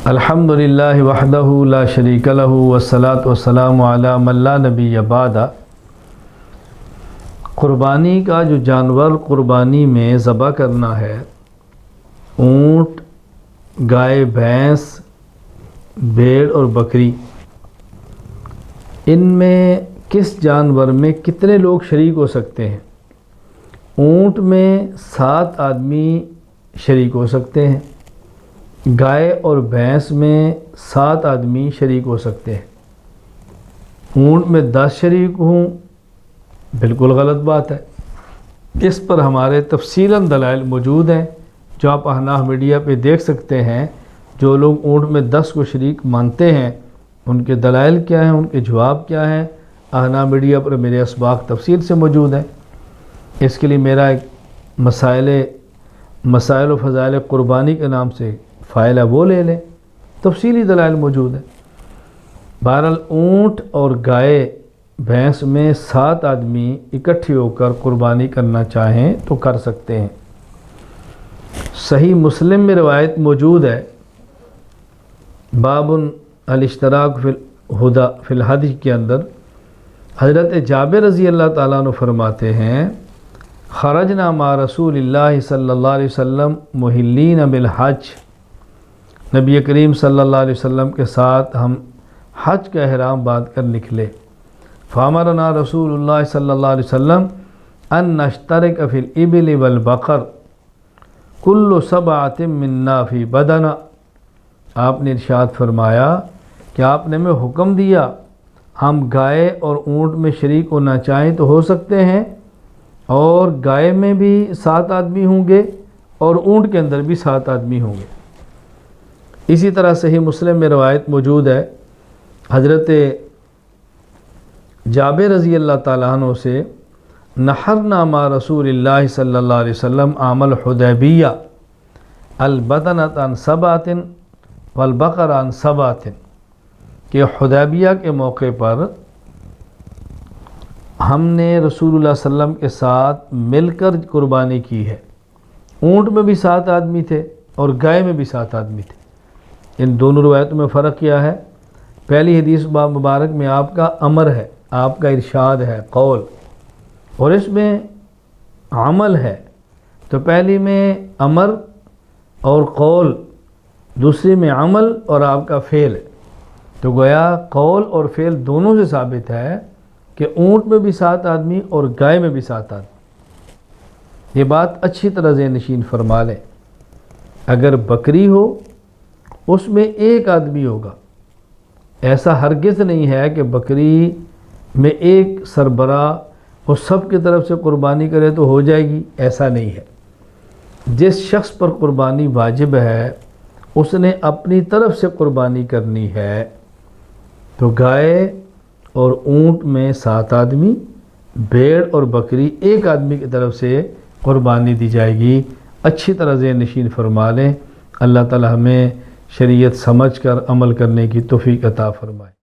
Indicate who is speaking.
Speaker 1: الحمدللہ وحدہ لا شریک لہ والصلاۃ والسلام علی من لا نبی بعد۔ قربانی کا جو جانور قربانی میں ذبح کرنا ہے، اونٹ، گائے، بھینس، بھیڑ اور بکری، ان میں کس جانور میں کتنے لوگ شریک ہو سکتے ہیں؟ اونٹ میں 7 آدمی شریک ہو سکتے ہیں، گائے اور بھینس میں 7 آدمی شریک ہو سکتے ہیں۔ اونٹ میں 10 شریک ہوں، بالکل غلط بات ہے۔ اس پر ہمارے تفصیلاً دلائل موجود ہیں جو آپ احناف میڈیا پہ دیکھ سکتے ہیں۔ جو لوگ اونٹ میں 10 کو شریک مانتے ہیں ان کے دلائل کیا ہیں، ان کے جواب کیا ہیں، احناف میڈیا پر میرے اسباق تفصیل سے موجود ہیں۔ اس کے لیے میرا ایک مسائل و فضائل قربانی کے نام سے فائل ہے، وہ لے لیں، تفصیلی دلائل موجود ہیں۔ بہرحال اونٹ اور گائے بھینس میں 7 آدمی اکٹھے ہو کر قربانی کرنا چاہیں تو کر سکتے ہیں۔ صحیح مسلم میں روایت موجود ہے، باب الاشتراک فی الحدی کے اندر حضرت جابر رضی اللہ تعالیٰ عنہ فرماتے ہیں، خرجنا مع رسول اللہ صلی اللہ علیہ وسلم محلین بالحج، نبی کریم صلی اللہ علیہ وسلم کے ساتھ ہم حج کا احرام باندھ کر نکلے۔ فامرنا رسول اللہ صلی اللہ علیہ وسلم ان نشترک فی الابل والبقر کل 7 منا فی بدنہ، آپ نے ارشاد فرمایا کہ آپ نے ہمیں حکم دیا ہم گائے اور اونٹ میں شریک ہونا چاہیں تو ہو سکتے ہیں، اور گائے میں بھی 7 آدمی ہوں گے اور اونٹ کے اندر بھی 7 آدمی ہوں گے۔ اسی طرح صحیح مسلم میں روایت موجود ہے، حضرت جابر رضی اللہ تعالیٰ عنہ سے، نحرنا مع رسول اللہ صلی اللہ علیہ وسلم عام الحدیبیہ البدنۃ عن 7 والبقر عن 7، کہ حدیبیہ کے موقع پر ہم نے رسول اللہ صلی اللہ علیہ وسلم کے ساتھ مل کر قربانی کی ہے۔ اونٹ میں بھی 7 آدمی تھے اور گائے میں بھی 7 آدمی تھے۔ ان دونوں روایتوں میں فرق کیا ہے؟ پہلی حدیث مبارک میں آپ کا امر ہے، آپ کا ارشاد ہے، قول، اور اس میں عمل ہے۔ تو پہلی میں امر اور قول، دوسری میں عمل اور آپ کا فعل ہے۔ تو گویا قول اور فعل دونوں سے ثابت ہے کہ اونٹ میں بھی 7 آدمی اور گائے میں بھی 7 آدمی۔ یہ بات اچھی طرح ذہن نشین فرما لیں۔ اگر بکری ہو اس میں 1 آدمی ہوگا، ایسا ہرگز نہیں ہے کہ بکری میں ایک سربراہ اور سب کی طرف سے قربانی کرے تو ہو جائے گی، ایسا نہیں ہے۔ جس شخص پر قربانی واجب ہے اس نے اپنی طرف سے قربانی کرنی ہے۔ تو گائے اور اونٹ میں 7 آدمی، بھیڑ اور بکری 1 آدمی کی طرف سے قربانی دی جائے گی۔ اچھی طرح ذہن نشین فرما لیں۔ اللہ تعالی ہمیں شریعت سمجھ کر عمل کرنے کی توفیق عطا فرمائے۔